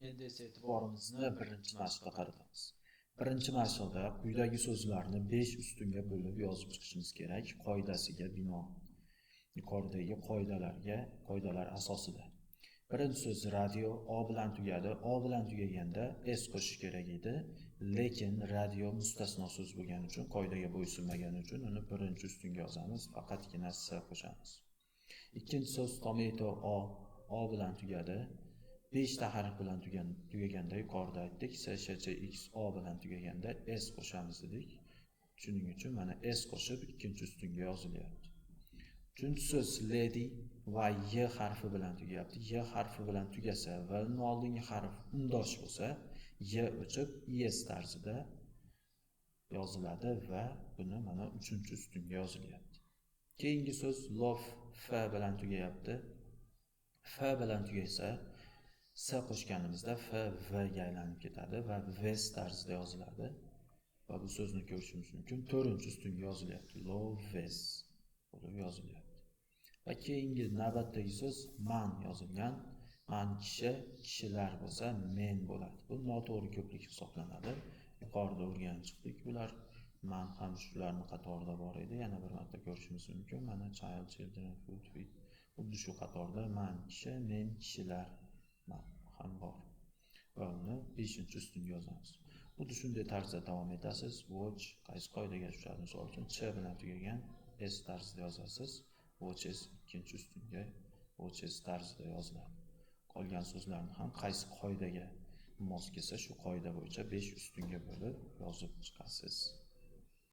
Endi esa e'tiborimizni birinchi mashqqa qaratamiz. Birinchi mashqda quyidagi so'zlarni 5 ustunga bo'lib yozib chiqishimiz kerak, qoidasiga binoan. Yuqoridagi qoidalar asosida. Birinchi so'z radio O bilan tugadi. O bilan tugaganda S qo'shish kerak edi, lekin radio mustasno so'z bo'lgani uchun, qoidaga bo'ysunmagani uchun uni birinchi ustunga yozamiz, faqatgina S qo'shamiz. Ikkinchi so'z tomato O bilan tugadi. 5 ta harf bilan tugaganda yuqorida aytdik, SHCX O bilan tugaganda S qo'shamiz dedik. Shuning uchun mana S qo'shib ikkinchi ustunga yozilyapti. Uchinchi so'z lady va Y harfi bilan tugayapti. Y harfi bilan tugasa va uni oldingi harf undosh bo'lsa, Y o'chib ES tarzida yoziladi va buni mana uchinchi ustunga yozilyapti. Keyingi so'z love F bilan tugayapti. F bilan tugaysa, S qo'shganimizda F V ga aylanib ketadi va Vs tarzida yoziladi. Va bu so'zni ko'rishimiz mumkin. To'rtinchi ustunga yozilyapti. Loves bo'lib yozilyapti. Va keyingi navbatdagi so'z man yozilgan. Man kishi, kishilar bo'lsa men bo'ladi. Bu noto'g'ri ko'plik hisoblanadi. Yuqorida o'rganib chiqdik. Bular man ham shularning qatorida bor edi. Yana bir marta ko'rishimiz mumkin. Mana child, children, food, feed. Xuddi shu qatorda man kishi, men kishilar ham bor. Va uni 5-ustunga yozamiz. Xuddi shunday tarzda davom etasiz. Watch qaysi qoidaga tushadi? Misol uchun ch bilan tugagan s tarzida yozasiz. Watches ikkinchi ustunga watches tarzida yoziladi. Qolgan so'zlarni ham qaysi qoidaga mos kelsa, shu qoida bo'yicha 5 ustunga bo'lib yozib chiqasiz.